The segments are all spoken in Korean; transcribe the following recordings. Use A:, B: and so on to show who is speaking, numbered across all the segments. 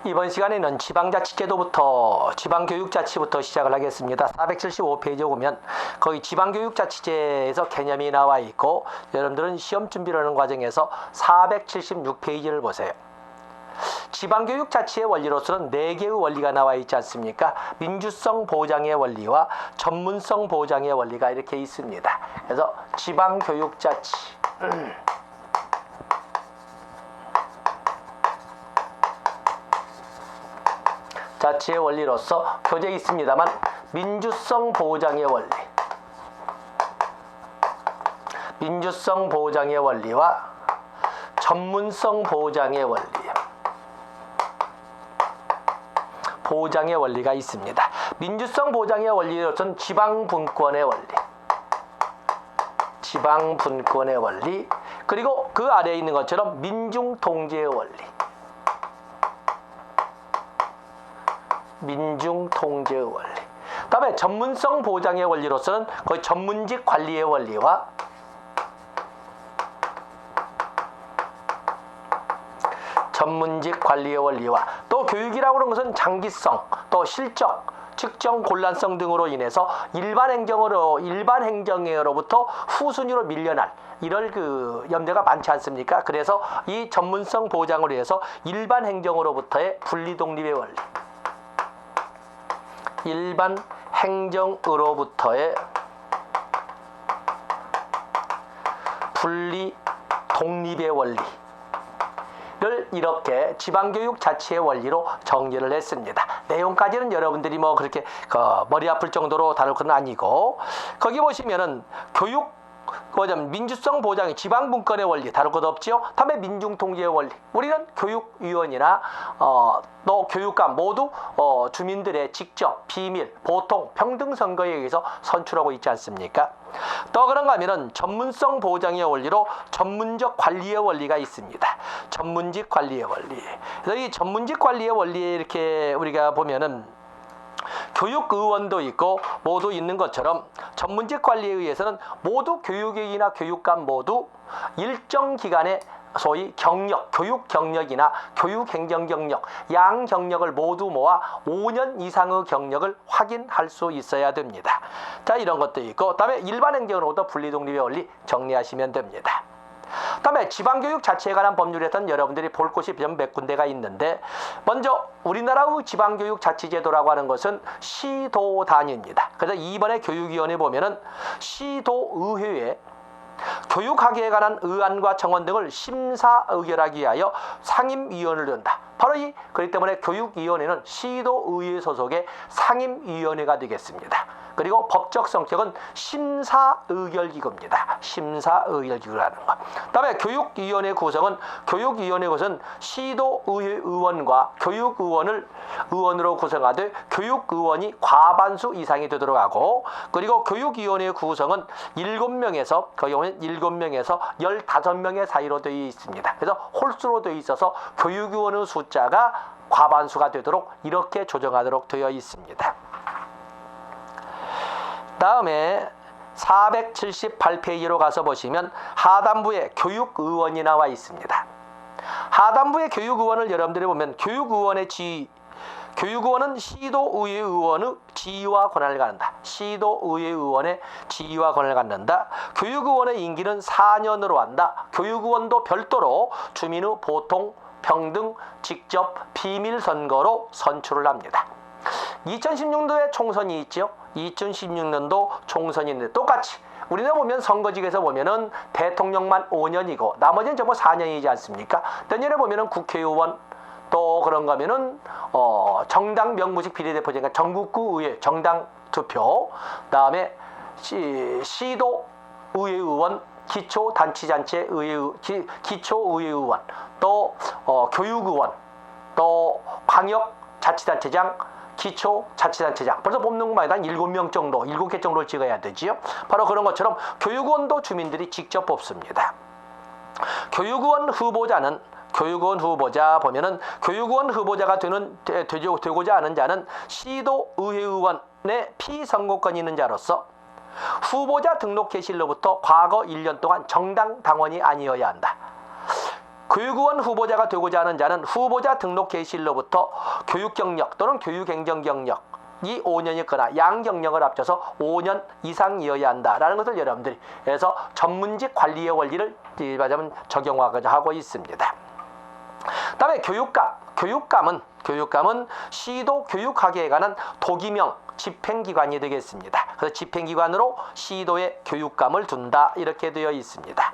A: 이번 시간에는 지방자치제도부터 지방교육자치부터 시작을 하겠습니다. 475페이지에 보면 거의 지방교육자치제에서 개념이 나와 있고 여러분들은 시험 준비를 하는 과정에서 476페이지를 보세요. 지방교육자치의 원리로서는 4개의 원리가 나와 있지 않습니까? 민주성 보장의 원리와 전문성 보장의 원리가 이렇게 있습니다. 그래서 지방교육자치 자치의 원리로서 교재에 있습니다만 민주성 보장의 원리, 민주성 보장의 원리와 전문성 보장의 원리, 보장의 원리가 있습니다. 민주성 보장의 원리로서는 지방분권의 원리, 지방분권의 원리, 그리고 그 아래에 있는 것처럼 민중통제의 원리, 민중통제의 원리. 다음에 전문성 보장의 원리로서는 거의 전문직 관리의 원리와 전문직 관리의 원리와 또 교육이라고 하는 것은 장기성, 또 실적, 측정 곤란성 등으로 인해서 일반 행정으로부터 후순위로 밀려날 이럴 염려가 많지 않습니까? 그래서 이 전문성 보장을 위해서 일반 행정으로부터의 분리 독립의 원리, 일반 행정으로부터의 분리 독립의 원리를 이렇게 지방교육 자치의 원리로 정리를 했습니다. 내용까지는 여러분들이 뭐 그렇게 머리 아플 정도로 다룰 건 아니고, 거기 보시면은 민주성 보장의 지방분권의 원리 다룰 것 없지요. 다음에 민중통제의 원리, 우리는 교육위원이나 또 교육감 모두 주민들의 직접, 비밀, 보통, 평등 선거에 의해서 선출하고 있지 않습니까? 또 그런가 하면은 전문성 보장의 원리로 전문적 관리의 원리가 있습니다. 전문직 관리의 원리. 그래서 이 전문직 관리의 원리에 이렇게 우리가 보면은 교육의원도 있고 모두 있는 것처럼 전문직 관리에 의해서는 모두 교육위이나 교육감 모두 일정 기간의 소위 경력, 교육 경력이나 교육 행정 경력, 양 경력을 모두 모아 5년 이상의 경력을 확인할 수 있어야 됩니다. 자, 이런 것도 있고, 그다음에 일반 행정으로부터 분리 독립의 원리 정리하시면 됩니다. 다음에 지방교육 자치에 관한 법률에서는 여러분들이 볼 곳이 몇 군데가 있는데, 먼저 우리나라의 지방교육 자치제도라고 하는 것은 시도 단위입니다. 그래서 이번에 교육위원회 보면은 시도의회에 교육학에 관한 의안과 청원 등을 심사 의결하기 위하여 상임위원을 둔다. 바로 그렇기 때문에 교육위원회는 시도의회 소속의 상임위원회가 되겠습니다. 그리고 법적 성격은 심사의결기구입니다. 심사의결기구라는 것. 다음에 교육위원회 구성은 시도의회 의원과 교육의원을 의원으로 구성하되 교육의원이 과반수 이상이 되도록 하고, 그리고 교육위원회 구성은 7명에서 그 경우는 7명에서 15명의 사이로 되어 있습니다. 그래서 홀수로 되어 있어서 교육위원의 숫자가 과반수가 되도록 이렇게 조정하도록 되어 있습니다. 다음에 478페이지로 가서 보시면 하단부에 교육의원이 나와 있습니다. 하단부의 교육의원을 여러분들이 보면 교육의원은 시도의회 의원의 지위와 권한을 갖는다. 시도의회 의원의 지위와 권한을 갖는다. 교육의원의 임기는 4년으로 한다. 교육의원도 별도로 주민의 보통, 평등, 직접, 비밀 선거로 선출을 합니다. 2016년도에 총선이 있죠. 2016년도 총선이 있는데 똑같이 우리나라 보면 선거직에서 보면은 대통령만 5년이고 나머지는 전부 4년이지 않습니까? 내년에 보면은 국회의원, 또 그런가 하면은 정당 명부직 비례대표제가 전국구 의회 정당 투표, 그다음에 시도 의회 의원, 기초단체장체 의회 기초의회 의원, 또 교육의원, 또 광역자치단체장, 기초자치단체장, 벌써 뽑는 것만 해도 한 7명 정도, 7개 정도를 찍어야 되지요. 바로 그런 것처럼 교육원도 주민들이 직접 뽑습니다. 교육원 후보자 보면은 교육원 후보자가 되고자 하는 자는 시도의회의원의 피선거권이 있는 자로서 후보자 등록 개시일로부터 과거 1년 동안 정당 당원이 아니어야 한다. 교육의원 후보자가 되고자 하는 자는 후보자 등록 개시일로부터 교육 경력 또는 교육 행정 경력 이 5년이거나 양 경력을 합쳐서 5년 이상이어야 한다라는 것을 여러분들이 그래서 전문직 관리의 원리를 말하자면 적용하고 있습니다. 그다음에 교육감은 시도 교육학에 관한 도기명 집행기관이 되겠습니다. 그래서 집행기관으로 시도의 교육감을 둔다 이렇게 되어 있습니다.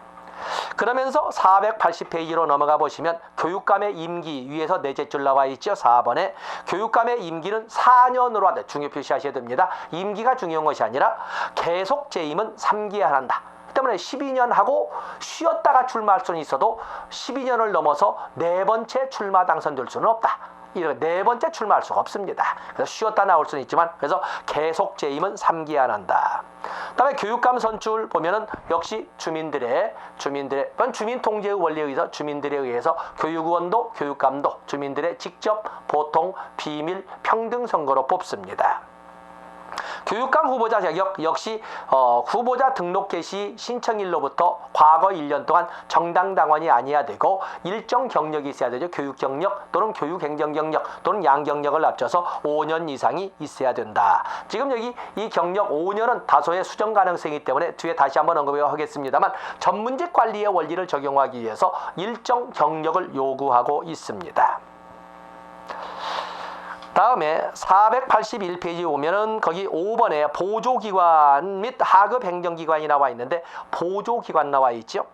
A: 그러면서 480페이지로 넘어가 보시면 교육감의 임기 위에서 넷째 줄 나와 있죠. 4번에 교육감의 임기는 4년으로 하되 중요 표시하셔야 됩니다. 임기가 중요한 것이 아니라 계속 재임은 3기에 한다. 때문에 12년 하고 쉬었다가 출마할 수는 있어도 12년을 넘어서 네 번째 출마 당선될 수는 없다. 이렇게 네 번째 출마할 수가 없습니다. 그래서 쉬었다 나올 수는 있지만 그래서 계속 재임은 3기에 한다. 그다음에 교육감 선출 보면은 역시 주민들의 주민 통제의 원리에 의해서 주민들에 의해서 교육의원도 교육감도 주민들의 직접 보통 비밀 평등 선거로 뽑습니다. 교육감 후보자 자격 역시 후보자 등록 개시 신청일로부터 과거 1년 동안 정당 당원이 아니어야 되고 일정 경력이 있어야 되죠. 교육 경력 또는 교육 행정 경력 또는 양 경력을 합쳐서 5년 이상이 있어야 된다. 지금 여기 이 경력 5년은 다소의 수정 가능성이기 때문에 뒤에 다시 한번 언급하겠습니다만 전문직 관리의 원리를 적용하기 위해서 일정 경력을 요구하고 있습니다. 다음에 481페이지 오면은 거기 5번에 보조기관 및 하급행정기관이 나와 있는데 보조기관 나와 있죠.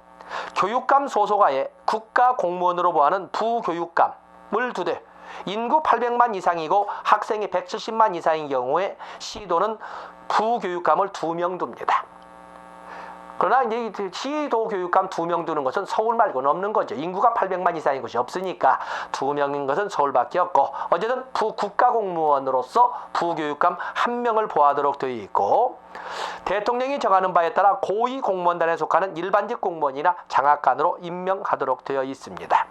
A: 교육감 소속하에 국가공무원으로 보하는 부교육감을 두되 인구 800만 이상이고 학생이 170만 이상인 경우에 시도는 부교육감을 2명 둡니다. 그러나 이제 시도 교육감 2명 두는 것은 서울 말고는 없는 거죠. 인구가 800만 이상인 곳이 없으니까 2명인 것은 서울밖에 없고 어쨌든 국가공무원으로서 부교육감 1명을 보하도록 되어 있고 대통령이 정하는 바에 따라 고위공무원단에 속하는 일반직 공무원이나 장학관으로 임명하도록 되어 있습니다.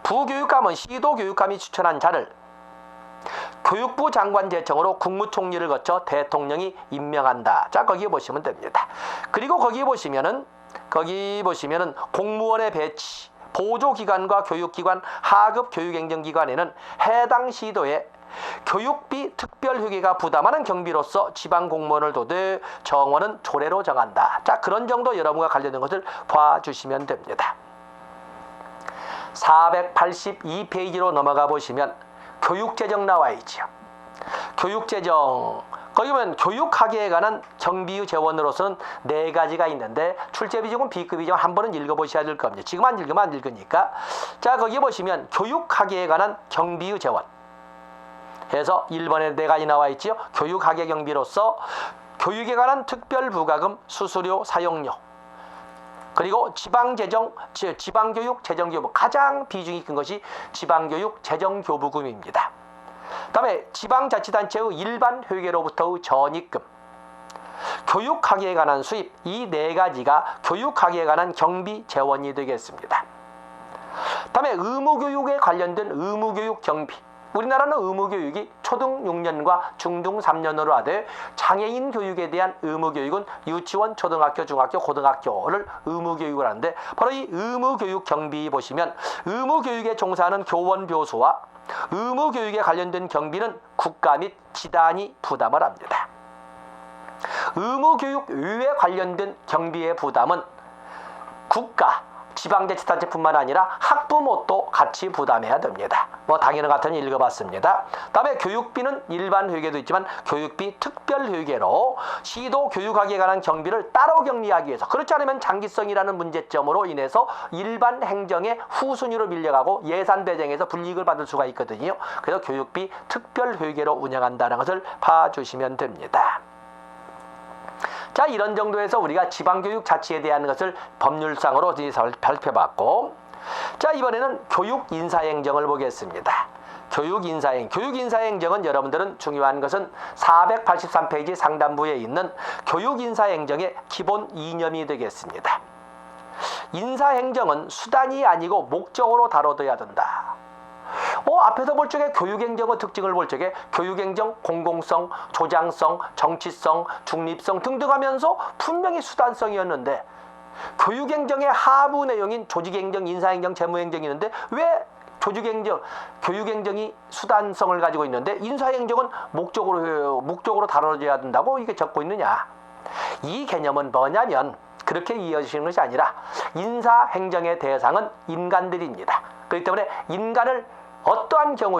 A: 부교육감은 시도 교육감이 추천한 자를 교육부 장관 제청으로 국무총리를 거쳐 대통령이 임명한다. 자, 거기 보시면 됩니다. 그리고 거기 보시면은 공무원의 배치, 보조기관과 교육기관, 하급 교육행정기관에는 해당 시도에 교육비 특별휴게가 부담하는 경비로서 지방공무원을 둬도 정원은 조례로 정한다. 자, 그런 정도 여러분과 관련된 것을 봐주시면 됩니다. 482페이지로 넘어가 보시면 교육재정 나와 있죠. 교육재정 거기 보면 교육학계에 관한 경비의 재원으로서는 4가지가 있는데 출제비중은 B급이지만 한 번은 읽어보셔야 될 겁니다. 지금 안 읽으면 안 읽으니까. 자, 거기 보시면 교육학계에 관한 경비의 재원 해서 1번에 4가지 나와 있지요. 교육학계 경비로서 교육에 관한 특별부가금, 수수료, 사용료 그리고 지방교육 재정교부 가장 비중이 큰 것이 지방교육 재정교부금입니다. 다음에 지방자치단체의 일반 회계로부터의 전입금, 교육학계에 관한 수입 이 4가지가 교육학계에 관한 경비 재원이 되겠습니다. 다음에 의무교육에 관련된 의무교육 경비 우리나라는 의무교육이 초등 6년과 중등 3년으로 하되 장애인 교육에 대한 의무교육은 유치원, 초등학교, 중학교, 고등학교를 의무교육을 하는데 바로 이 의무교육 경비 보시면 의무교육에 종사하는 교원, 교수와 의무교육에 관련된 경비는 국가 및 지단이 부담을 합니다. 의무교육 외에 관련된 경비의 부담은 국가, 지방자치단체뿐만 아니라 학부모도 같이 부담해야 됩니다. 당연한 것 같으니 읽어봤습니다. 다음에 교육비는 일반 회계도 있지만 교육비 특별회계로 시도 교육학에 관한 경비를 따로 격리하기 위해서 그렇지 않으면 장기성이라는 문제점으로 인해서 일반 행정의 후순위로 밀려가고 예산 배정에서 불이익을 받을 수가 있거든요. 그래서 교육비 특별회계로 운영한다는 것을 봐주시면 됩니다. 자, 이런 정도에서 우리가 지방교육 자치에 대한 것을 법률상으로 살펴봤고, 자, 이번에는 교육인사행정을 보겠습니다. 교육인사행정은 여러분들은 중요한 것은 483페이지 상단부에 있는 교육인사행정의 기본 이념이 되겠습니다. 인사행정은 수단이 아니고 목적으로 다뤄둬야 된다. 앞에서 볼 적에 교육행정의 특징을 볼 적에 교육행정, 공공성, 조장성, 정치성, 중립성 등등 하면서 분명히 수단성이었는데 교육행정의 하부 내용인 조직행정, 인사행정, 재무행정이 있는데 왜 조직행정, 교육행정이 수단성을 가지고 있는데 인사행정은 목적으로 다뤄져야 된다고 이게 적고 있느냐. 이 개념은 뭐냐면 그렇게 이해하시는 것이 아니라 인사행정의 대상은 인간들입니다. 그렇기 때문에 인간을 어떠한 경우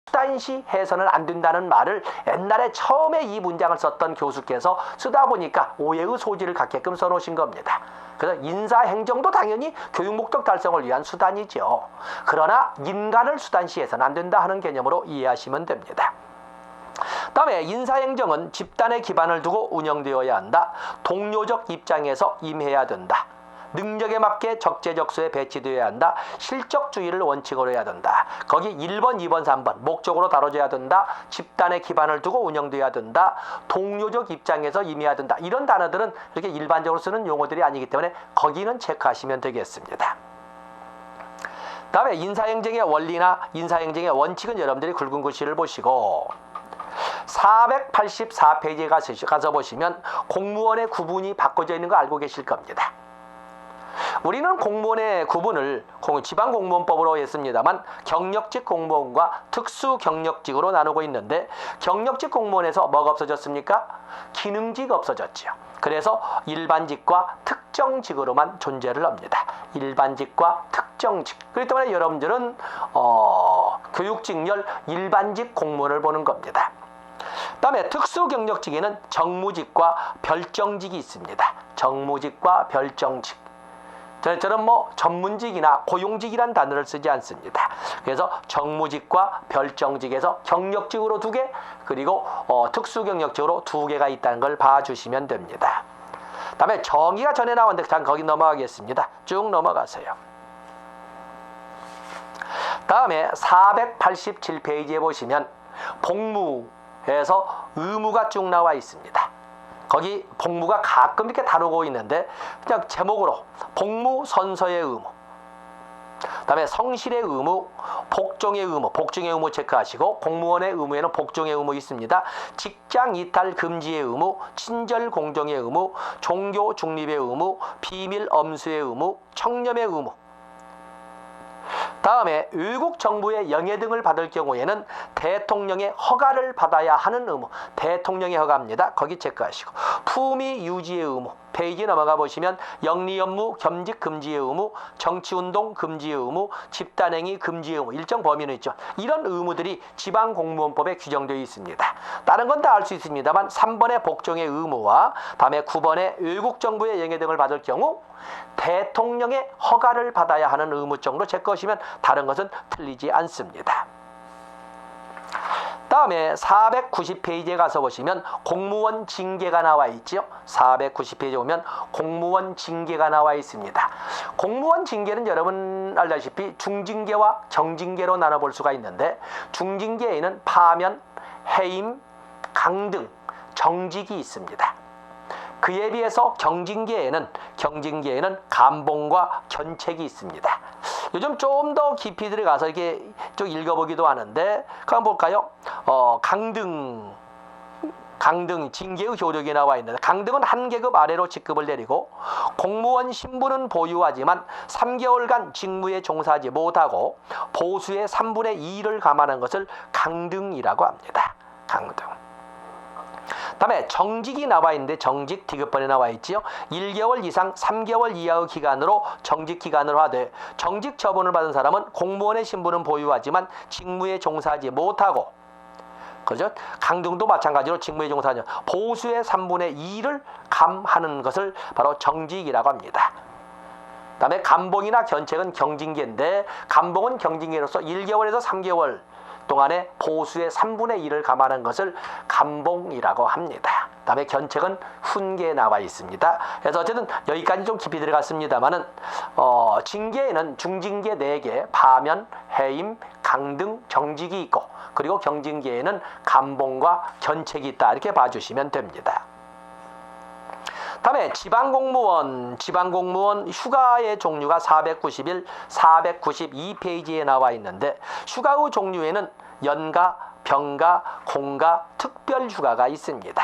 A: 수단시 해서는 안 된다는 말을 옛날에 처음에 이 문장을 썼던 교수께서 쓰다 보니까 오해의 소지를 갖게끔 써놓으신 겁니다. 그래서 인사행정도 당연히 교육 목적 달성을 위한 수단이죠. 그러나 인간을 수단시 해서는 안 된다 하는 개념으로 이해하시면 됩니다. 다음에 인사행정은 집단의 기반을 두고 운영되어야 한다. 동료적 입장에서 임해야 된다. 능력에 맞게 적재적소에 배치되어야 한다. 실적주의를 원칙으로 해야 된다. 거기 1번, 2번, 3번 목적으로 다뤄져야 된다. 집단의 기반을 두고 운영되어야 된다. 동료적 입장에서 임해야 된다. 이런 단어들은 이렇게 일반적으로 쓰는 용어들이 아니기 때문에 거기는 체크하시면 되겠습니다. 다음에 인사행정의 원리나 인사행정의 원칙은 여러분들이 굵은 글씨를 보시고 484페이지에 가서 보시면 공무원의 구분이 바꿔져 있는 거 알고 계실 겁니다. 우리는 공무원의 구분을 지방공무원법으로 했습니다만 경력직 공무원과 특수경력직으로 나누고 있는데 경력직 공무원에서 뭐가 없어졌습니까? 기능직 없어졌죠. 그래서 일반직과 특정직으로만 존재를 합니다. 일반직과 특정직. 그렇기 때문에 여러분들은 교육직렬 일반직 공무원을 보는 겁니다. 다음에 특수경력직에는 정무직과 별정직이 있습니다. 정무직과 별정직. 저는 전문직이나 고용직이란 단어를 쓰지 않습니다. 그래서 정무직과 별정직에서 경력직으로 2개, 그리고 특수경력직으로 2개가 있다는 걸 봐주시면 됩니다. 다음에 정의가 전에 나왔는데 잠깐 거기 넘어가겠습니다. 쭉 넘어가세요. 다음에 487페이지에 보시면 복무에서 의무가 쭉 나와 있습니다. 거기 복무가 가끔 이렇게 다루고 있는데 그냥 제목으로 복무 선서의 의무, 그다음에 성실의 의무, 복종의 의무, 복종의 의무 체크하시고 공무원의 의무에는 복종의 의무 있습니다. 직장 이탈 금지의 의무, 친절 공정의 의무, 종교 중립의 의무, 비밀 엄수의 의무, 청렴의 의무. 다음에 외국 정부의 영해 등을 받을 경우에는 대통령의 허가를 받아야 하는 의무, 대통령의 허가입니다. 거기 체크하시고 품위 유지의 의무, 페이지 넘어가 보시면 영리 업무 겸직 금지의 의무, 정치운동 금지의 의무, 집단행위 금지의 의무, 일정 범위는 있죠. 이런 의무들이 지방공무원법에 규정되어 있습니다. 다른 건 다 알 수 있습니다만 3번의 복종의 의무와 다음에 9번의 외국 정부의 영해 등을 받을 경우 대통령의 허가를 받아야 하는 의무 정도 체크하시면 다른 것은 틀리지 않습니다. 다음에 490페이지에 가서 보시면 공무원 징계가 나와 있죠. 490페이지에 보면 공무원 징계가 나와 있습니다. 공무원 징계는 여러분 알다시피 중징계와 정징계로 나눠볼 수가 있는데 중징계에는 파면, 해임, 강등, 정직이 있습니다. 그에 비해서 경징계에는 감봉과 견책이 있습니다. 요즘 좀 더 깊이 들어가서 이렇게 좀 읽어보기도 하는데 한번 볼까요? 강등 징계의 효력이 나와 있는데 강등은 한 계급 아래로 직급을 내리고 공무원 신분은 보유하지만 3개월간 직무에 종사하지 못하고 보수의 3분의 2를 감안한 것을 강등이라고 합니다. 강등. 다음에 정직이 나와 있는데 정직 디귿번에 나와 있지요. 1개월 이상 3개월 이하의 기간으로 정직 기간을 하되 정직 처분을 받은 사람은 공무원의 신분은 보유하지만 직무에 종사하지 못하고 그죠? 강등도 마찬가지로 직무에 종사하는 보수의 3분의 2를 감하는 것을 바로 정직이라고 합니다. 다음에 감봉이나 견책은 경징계인데 감봉은 경징계로서 1개월에서 3개월 동안에 보수의 3분의 1을 감안한 것을 감봉이라고 합니다. 다음에 견책은 훈계에 나와 있습니다. 그래서 어쨌든 여기까지 좀 깊이 들어갔습니다만은 징계에는 중징계 4개, 파면, 해임, 강등, 정직이 있고 그리고 경징계에는 감봉과 견책이 있다. 이렇게 봐주시면 됩니다. 다음에 지방공무원 휴가의 종류가 491, 492페이지에 나와 있는데 휴가의 종류에는 연가, 병가, 공가, 특별휴가가 있습니다.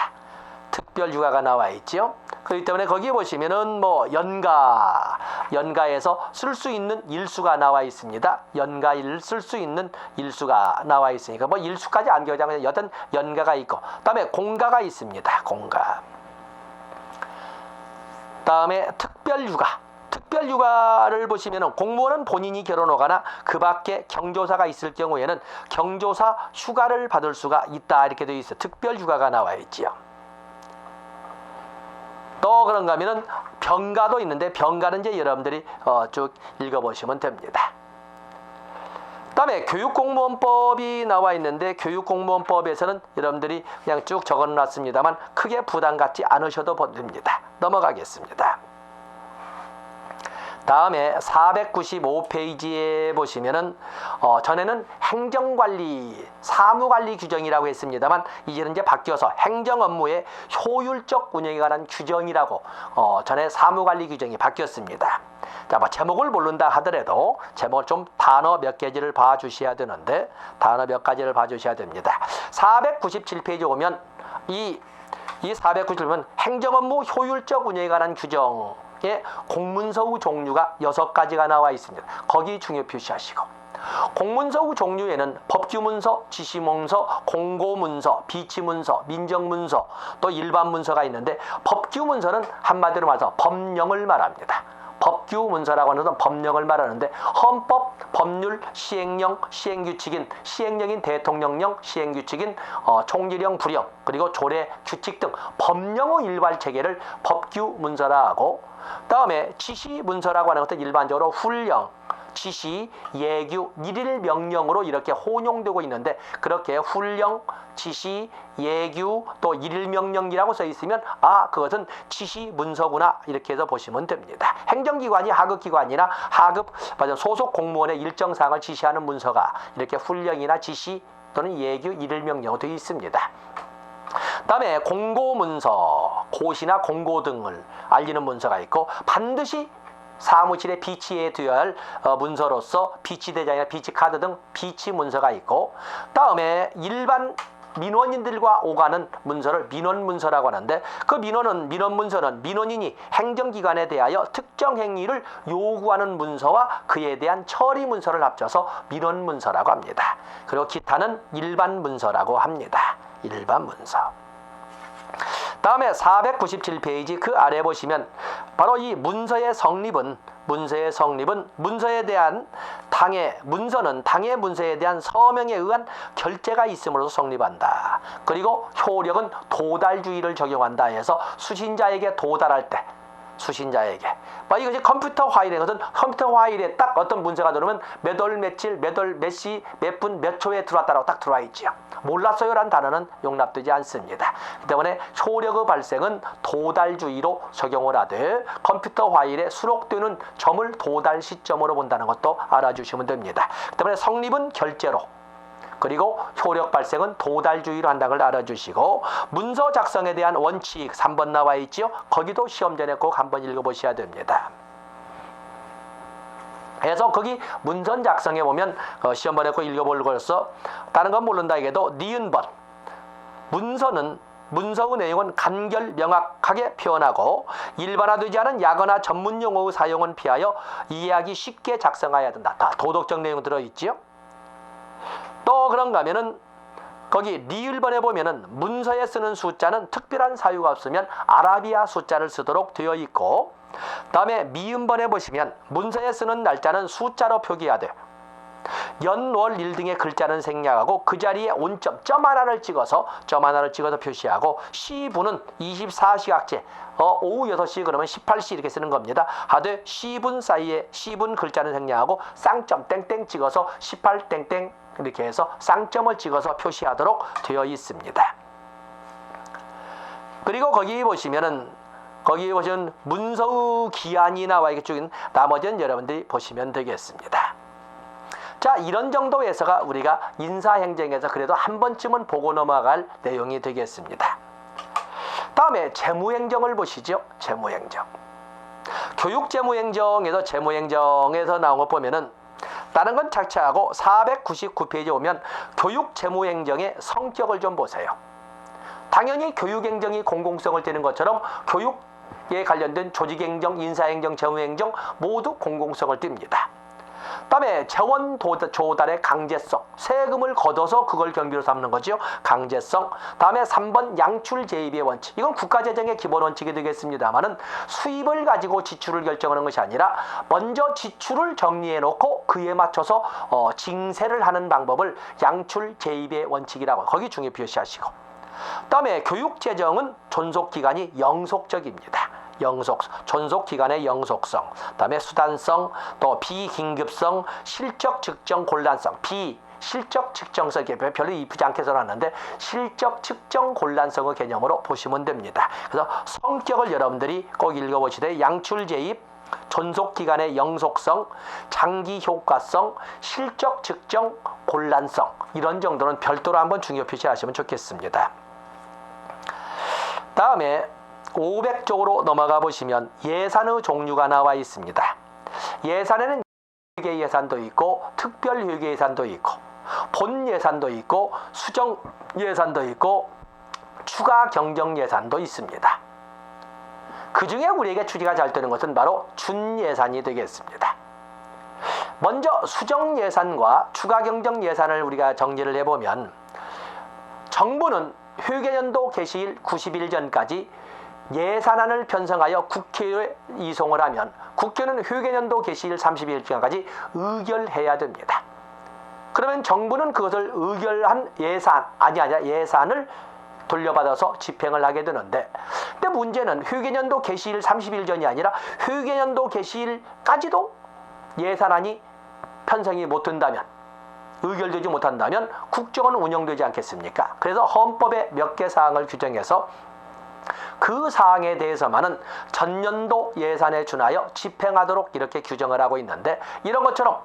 A: 특별휴가가 나와 있죠. 그렇기 때문에 거기 보시면은 뭐 연가에서 쓸 수 있는 일수가 나와 있습니다. 연가를 쓸 수 있는 일수가 나와 있으니까 뭐 일수까지 안 겨자면 여튼 연가가 있고, 그다음에 공가가 있습니다. 공가. 다음에 특별휴가. 특별휴가를 보시면은 공무원은 본인이 결혼하거나 그 밖에 경조사가 있을 경우에는 경조사 휴가를 받을 수가 있다, 이렇게 되어 있어요. 특별휴가가 나와 있지요. 또 그런가 하면은 병가도 있는데, 병가는 이제 여러분들이 쭉 읽어보시면 됩니다. 그다음에 교육공무원법이 나와 있는데, 교육공무원법에서는 여러분들이 그냥 쭉 적어놨습니다만 크게 부담 갖지 않으셔도 됩니다. 넘어가겠습니다. 다음에 495페이지에 보시면은 전에는 행정관리, 사무관리 규정이라고 했습니다만 이제는 이제 바뀌어서 행정업무의 효율적 운영에 관한 규정이라고 전에 사무관리 규정이 바뀌었습니다. 자, 뭐 제목을 모른다 하더라도 제목 좀 단어 몇 가지를 봐주셔야 되는데, 단어 몇 가지를 봐주셔야 됩니다. 497페이지 오면 이 497페이지는 행정업무 효율적 운영에 관한 규정. 공문서의 종류가 6가지가 나와 있습니다. 거기 중요 표시하시고, 공문서의 종류에는 법규문서, 지시문서, 공고문서, 비치문서, 민정문서, 또 일반문서가 있는데, 법규문서는 한마디로 말해서 법령을 말합니다. 법규문서라고 하는 것은 법령을 말하는데, 헌법, 법률, 시행령, 시행규칙인, 시행령인 대통령령, 시행규칙인 총리령, 부령, 그리고 조례, 규칙 등 법령의 일괄 체계를 법규문서라 하고, 다음에 지시문서라고 하는 것은 일반적으로 훈령, 지시, 예규, 일일 명령으로 이렇게 혼용되고 있는데, 그렇게 훈령, 지시, 예규, 또 일일 명령이라고 써 있으면 그것은 지시 문서구나, 이렇게 해서 보시면 됩니다. 행정기관이 하급기관이나 소속 공무원의 일정 사항을 지시하는 문서가 이렇게 훈령이나 지시 또는 예규, 일일 명령으로 되어 있습니다. 다음에 공고문서, 고시나 공고 등을 알리는 문서가 있고, 반드시 사무실에 비치해 두어야 할 문서로서 비치대장이나 비치카드 등 비치문서가 있고, 다음에 일반 민원인들과 오가는 문서를 민원문서라고 하는데, 그 민원문서는 민원인이 행정기관에 대하여 특정 행위를 요구하는 문서와 그에 대한 처리문서를 합쳐서 민원문서라고 합니다. 그리고 기타는 일반문서라고 합니다. 일반문서. 다음에 497페이지 그 아래 보시면 바로 이 문서의 성립은 문서에 대한 문서는 당의 문서에 대한 서명에 의한 결재가 있음으로써 성립한다. 그리고 효력은 도달주의를 적용한다 해서 수신자에게 도달할 때, 이것이 컴퓨터 파일에 컴퓨터 파일에 딱 어떤 문서가 들어오면 몇 월 며칠 몇 월 몇 시 몇 분 몇 초에 들어왔다라고 딱 들어와 있지요. 몰랐어요라는 단어는 용납되지 않습니다. 그 때문에 효력의 발생은 도달주의로 적용을 하되, 컴퓨터 파일에 수록되는 점을 도달 시점으로 본다는 것도 알아주시면 됩니다. 그 때문에 성립은 결재로, 그리고 효력 발생은 도달주의로 한다는 걸 알아주시고, 문서 작성에 대한 원칙 3번 나와 있지요. 거기도 시험 전에 꼭 한번 읽어보셔야 됩니다. 그래서 거기 문서 작성에 보면 시험 번에 꼭 읽어볼 거였어. 다른 건 모른다 해도 니은번, 문서의 내용은 간결 명확하게 표현하고 일반화되지 않은 약어나 전문 용어의 사용은 피하여 이해하기 쉽게 작성해야 된다. 다 도덕적 내용 들어있지요. 또 그런가 하면은 거기 리을번에 보면은 문서에 쓰는 숫자는 특별한 사유가 없으면 아라비아 숫자를 쓰도록 되어 있고, 다음에 미음번에 보시면 문서에 쓰는 날짜는 숫자로 표기하되 연, 월, 일 등의 글자는 생략하고 그 자리에 온점, 점 하나를 찍어서 표시하고, 시분은 24시각제 오후 6시 그러면 18시 이렇게 쓰는 겁니다. 하되 시분 사이에 시분 글자는 생략하고 쌍점 땡땡 찍어서 18 땡땡 이렇게 해서 쌍점을 찍어서 표시하도록 되어 있습니다. 그리고 거기 보시면 문서의 기한이 나와 있죠. 나머지는 여러분들이 보시면 되겠습니다. 자, 이런 정도에서가 우리가 인사행정에서 그래도 한 번쯤은 보고 넘어갈 내용이 되겠습니다. 다음에 재무행정을 보시죠. 재무행정. 교육재무행정에서 재무행정에서 나온 거 보면은 다른 건 착착하고 499페이지에 오면 교육재무행정의 성격을 좀 보세요. 당연히 교육행정이 공공성을 띠는 것처럼 관련된 조직행정, 인사행정, 재무행정 모두 공공성을 띱니다. 다음에 재원 조달의 강제성, 세금을 걷어서 그걸 경비로 삼는 거죠. 강제성. 다음에 3번 양출 재입의 원칙. 이건 국가재정의 기본 원칙이 되겠습니다만은 수입을 가지고 지출을 결정하는 것이 아니라 먼저 지출을 정리해 놓고 그에 맞춰서 징세를 하는 방법을 양출 재입의 원칙이라고 거기 중요 표시하시고. 다음에 교육재정은 존속기간이 영속적입니다. 존속기간의 영속성, 그다음에 수단성, 또 비긴급성, 실적 측정 곤란성, 실적 측정성 별로 이쁘지 않게 써놨는데 실적 측정 곤란성의 개념으로 보시면 됩니다. 그래서 성격을 여러분들이 꼭 읽어보시되 양출재입, 존속기간의 영속성, 장기 효과성, 실적 측정 곤란성 이런 정도는 별도로 한번 중요 표시하시면 좋겠습니다. 다음에 500쪽으로 넘어가 보시면 예산의 종류가 나와 있습니다. 예산에는 회계 예산도 있고 특별 회계 예산도 있고 본 예산도 있고 수정 예산도 있고 추가 경정 예산도 있습니다. 그 중에 우리에게 추리가 잘 되는 것은 바로 준 예산이 되겠습니다. 먼저 수정 예산과 추가 경정 예산을 우리가 정리를 해보면 정부는 회계연도 개시일 90일 전까지 예산안을 편성하여 국회에 이송을 하면 국회는 회계연도 개시일 30일 전까지 의결해야 됩니다. 그러면 정부는 그것을 의결한 예산을 돌려받아서 집행을 하게 되는데, 근데 문제는 회계연도 개시일 30일 전이 아니라 회계연도 개시일까지도 예산안이 편성이 못 된다면, 의결되지 못한다면 국정은 운영되지 않겠습니까? 그래서 헌법에 몇 개 사항을 규정해서 그 사항에 대해서만은 전년도 예산에 준하여 집행하도록 이렇게 규정을 하고 있는데, 이런 것처럼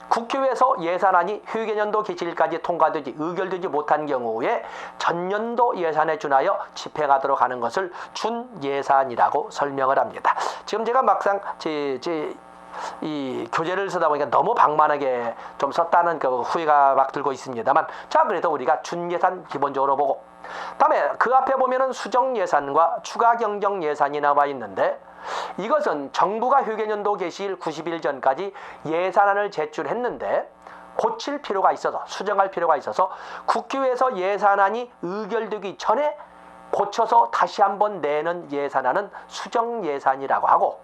A: 국회에서 예산안이 회계연도 개시일까지 통과되지 의결되지 못한 경우에 전년도 예산에 준하여 집행하도록 하는 것을 준예산이라고 설명을 합니다. 지금 제가 막상 이 교재를 쓰다 보니까 너무 방만하게 좀 썼다는 그 후회가 막 들고 있습니다만, 자, 그래서 우리가 준예산 기본적으로 보고, 다음에 그 앞에 보면은 수정 예산과 추가 경정 예산이 나와 있는데, 이것은 정부가 회계연도 개시일 90일 전까지 예산안을 제출했는데 고칠 필요가 있어서, 수정할 필요가 있어서 국회에서 예산안이 의결되기 전에 고쳐서 다시 한번 내는 예산안은 수정 예산이라고 하고,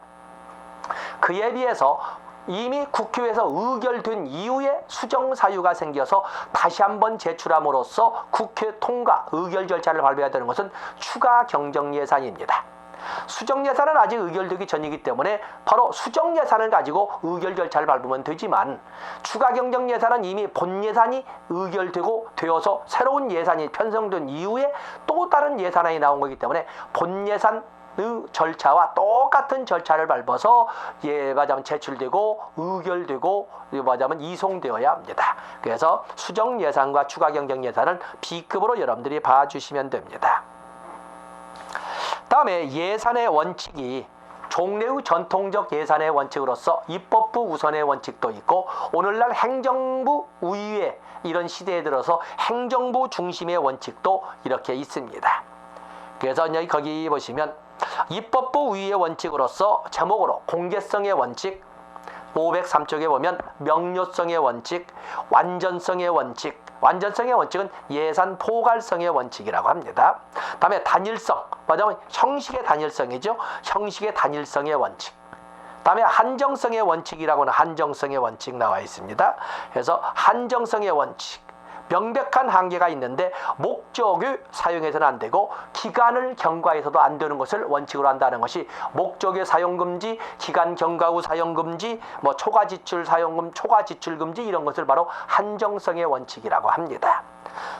A: 그에 비해서 이미 국회에서 의결된 이후에 수정 사유가 생겨서 다시 한번 제출함으로써 국회 통과, 의결 절차를 밟아야 되는 것은 추가 경정 예산입니다. 수정 예산은 아직 의결되기 전이기 때문에 바로 수정 예산을 가지고 의결 절차를 밟으면 되지만, 추가 경정 예산은 이미 본 예산이 의결되고 되어서 새로운 예산이 편성된 이후에 또 다른 예산안이 나온 거기 때문에 본 예산 절차와 똑같은 절차를 밟아서 말하자면 제출되고 의결되고 말하자면 이송되어야 합니다. 그래서 수정 예산과 추가 경정 예산은 B급으로 여러분들이 봐주시면 됩니다. 다음에 예산의 원칙이 종래의 전통적 예산의 원칙으로서 입법부 우선의 원칙도 있고, 오늘날 행정부 우위에 이런 시대에 들어서 행정부 중심의 원칙도 이렇게 있습니다. 그래서 여기 거기 보시면 입법부 우위의 원칙으로서 제목으로 공개성의 원칙, 503쪽에 보면 명료성의 원칙, 완전성의 원칙, 완전성의 원칙은 예산 포괄성의 원칙이라고 합니다. 다음에 단일성, 맞아요. 형식의 단일성이죠. 형식의 단일성의 원칙. 다음에 한정성의 원칙이라고 하는 한정성의 원칙 나와 있습니다. 그래서 한정성의 원칙, 명백한 한계가 있는데 목적을 사용해서는 안 되고 기간을 경과해서도 안 되는 것을 원칙으로 한다는 것이 목적의 사용금지, 기간 경과 후 사용금지, 초과 지출 금지 이런 것을 바로 한정성의 원칙이라고 합니다.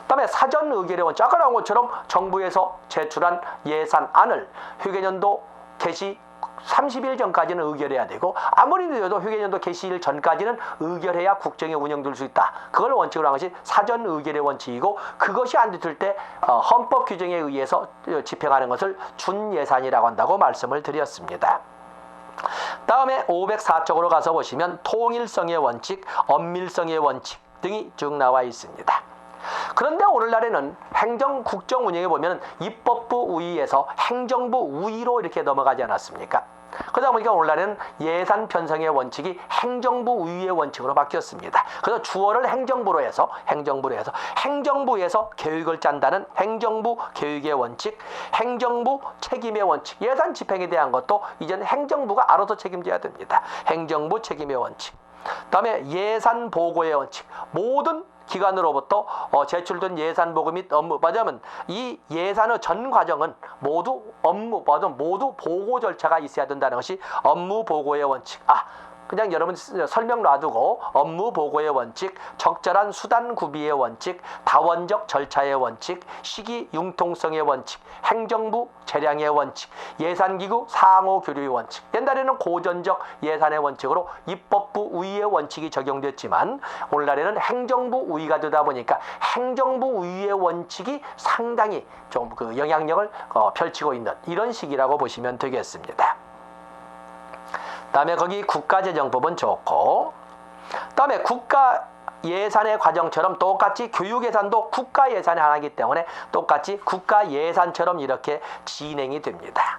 A: 그다음에 사전 의결의 원칙, 아까 나온 것처럼 정부에서 제출한 예산안을 회계연도 개시 30일 전까지는 의결해야 되고, 아무리 늦어도 회계연도 개시일 전까지는 의결해야 국정이 운영될 수 있다. 그걸 원칙으로 한 것이 사전 의결의 원칙이고, 그것이 안 됐을 때 헌법 규정에 의해서 집행하는 것을 준예산이라고 한다고 말씀을 드렸습니다. 다음에 504쪽으로 가서 보시면 통일성의 원칙, 엄밀성의 원칙 등이 쭉 나와 있습니다. 그런데 오늘날에는 행정 국정 운영에 보면 입법부 우위에서 행정부 우위로 이렇게 넘어가지 않았습니까? 그러다 보니까 오늘날에는 예산 편성의 원칙이 행정부 우위의 원칙으로 바뀌었습니다. 그래서 주어를 행정부에서 계획을 짠다는 행정부 계획의 원칙, 행정부 책임의 원칙, 예산 집행에 대한 것도 이제는 행정부가 알아서 책임져야 됩니다. 행정부 책임의 원칙. 그다음에 예산 보고의 원칙. 모든 기관으로부터 제출된 예산 보고 및 업무, 맞으면 이 예산의 전 과정은 모두 모두 보고 절차가 있어야 된다는 것이 업무 보고의 원칙. 그냥 여러분 설명 놔두고 업무 보고의 원칙, 적절한 수단 구비의 원칙, 다원적 절차의 원칙, 시기 융통성의 원칙, 행정부 재량의 원칙, 예산기구 상호 교류의 원칙. 옛날에는 고전적 예산의 원칙으로 입법부 우위의 원칙이 적용됐지만 오늘날에는 행정부 우위가 되다 보니까 행정부 우위의 원칙이 상당히 좀 그 영향력을 펼치고 있는 이런 시기라고 보시면 되겠습니다. 다음에 거기 국가재정법은 좋고, 다음에 국가 예산의 과정처럼 똑같이 교육 예산도 국가 예산의 하나이기 때문에 똑같이 국가 예산처럼 이렇게 진행이 됩니다.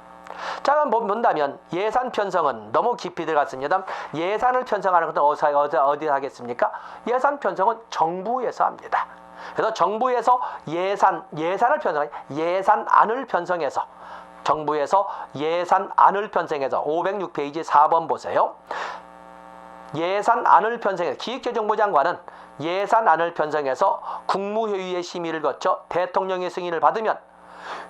A: 자, 그럼 본다면 예산 편성은 너무 깊이 들어갔습니다. 예산을 편성하는 것은 어디 하겠습니까? 예산 편성은 정부에서 합니다. 그래서 정부에서 예산을 편성해 예산안을 편성해서 정부에서 예산안을 편성해서 506페이지 4번 보세요. 예산안을 편성해서 기획재정부 장관은 예산안을 편성해서 국무회의의 심의를 거쳐 대통령의 승인을 받으면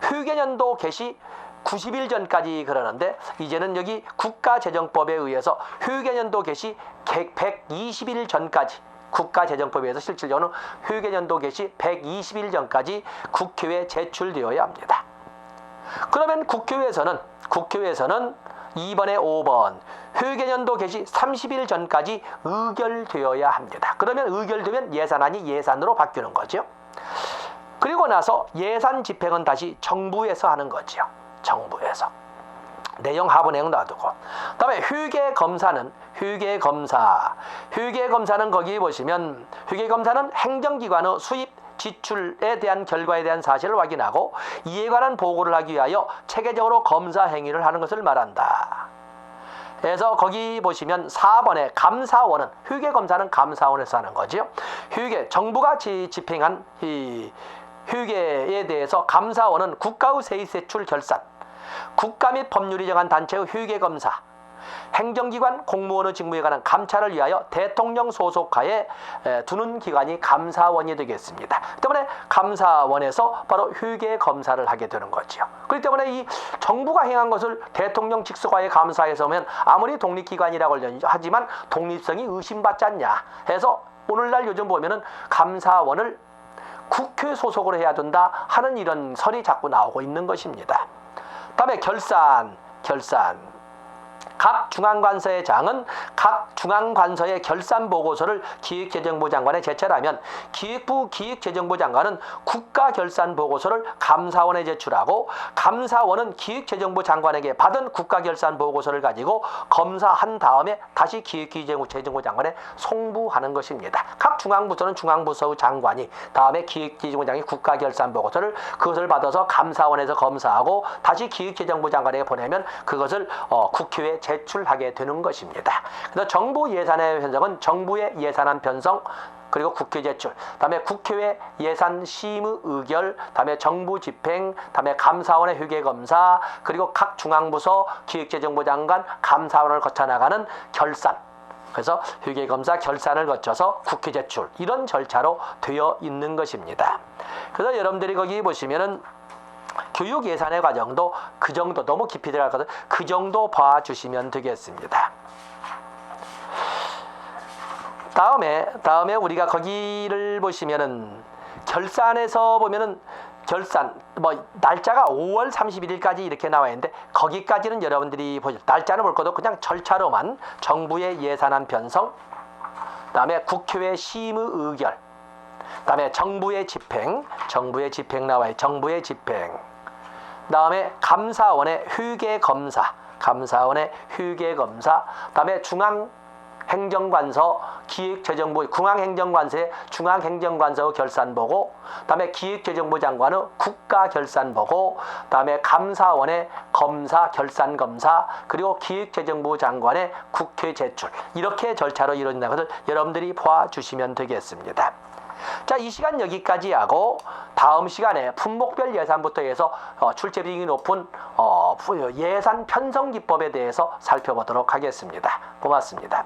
A: 휴계년도 개시 90일 전까지 그러는데 이제는 여기 국가재정법에 의해서 휴계년도 개시 120일 전까지 국가재정법에 의해서 실질적으로 휴계년도 개시 120일 전까지 국회에 제출되어야 합니다. 그러면 국회에서는 2번에 5번 휴계년도 개시 30일 전까지 의결되어야 합니다. 그러면 의결되면 예산안이 예산으로 바뀌는 거죠. 그리고 나서 예산 집행은 다시 정부에서 하는 거죠. 정부에서. 내용 하부 내용 놔두고. 그다음에 휴계검사는 거기 보시면 휴계검사는 행정기관의 수입 지출에 대한 결과에 대한 사실을 확인하고 이에 관한 보고를 하기 위하여 체계적으로 검사 행위를 하는 것을 말한다. 그래서 거기 보시면 4번에 감사원은 휴계검사는 감사원에서 하는 거죠. 정부가 집행한 이 휴계에 대해서 감사원은 국가의 세입세출 결산, 국가 및 법률이 정한 단체의 휴계검사, 행정기관 공무원의 직무에 관한 감찰을 위하여 대통령 소속하에 두는 기관이 감사원이 되겠습니다. 때문에 감사원에서 바로 휴계검사를 하게 되는 거죠. 그렇기 때문에 이 정부가 행한 것을 대통령 직속하에 감사해서 오면 아무리 독립기관이라고 하지만 독립성이 의심받지 않냐 해서 오늘날 요즘 보면은 감사원을 국회 소속으로 해야 된다 하는 이런 설이 자꾸 나오고 있는 것입니다. 다음에 결산. 각 중앙관서의 장은 각 중앙관서의 결산 보고서를 기획재정부 장관에 제출하면 기획부 기획재정부 장관은 국가 결산 보고서를 감사원에 제출하고 감사원은 기획재정부 장관에게 받은 국가 결산 보고서를 가지고 검사한 다음에 다시 기획재정부 장관에 송부하는 것입니다. 각 중앙부서는 중앙부서의 장관이 다음에 기획재정부 장관이 국가 결산 보고서를 그것을 받아서 감사원에서 검사하고 다시 기획재정부 장관에게 보내면 그것을 국회에 제출하게 되는 것입니다. 그래서 정부 예산의 편성은 정부의 예산안 편성, 그리고 국회 제출, 다음에 국회의 예산 심의 의결, 다음에 정부 집행, 다음에 감사원의 휴계검사, 그리고 각 중앙부서 기획재정부 장관 감사원을 거쳐 나가는 결산. 그래서 휴계검사 결산을 거쳐서 국회 제출, 이런 절차로 되어 있는 것입니다. 그래서 여러분들이 거기 보시면은 교육 예산의 과정도 그 정도, 너무 깊이 들어가거든, 그 정도 봐주시면 되겠습니다. 다음에 우리가 거기를 보시면은 결산에서 보면은 결산 날짜가 5월 31일까지 이렇게 나와 있는데 거기까지는 여러분들이 보실 날짜는 볼 것도 그냥 절차로만 정부의 예산안 편성, 그다음에 국회의 심의 의결, 그다음에 정부의 집행 나와요. 정부의 집행. 그다음에 감사원의 휴계검사, 그다음에 행정관서, 기획재정부, 중앙행정관서의 중앙행정관서 결산보고, 그다음에 기획재정부 장관의 국가결산보고, 그다음에 감사원의 검사 결산검사, 그리고 기획재정부 장관의 국회 제출, 이렇게 절차로 이루어진다는 것을 여러분들이 보아주시면 되겠습니다. 자, 이 시간 여기까지 하고 다음 시간에 품목별 예산부터 해서 출제 비용이 높은 예산 편성 기법에 대해서 살펴보도록 하겠습니다. 고맙습니다.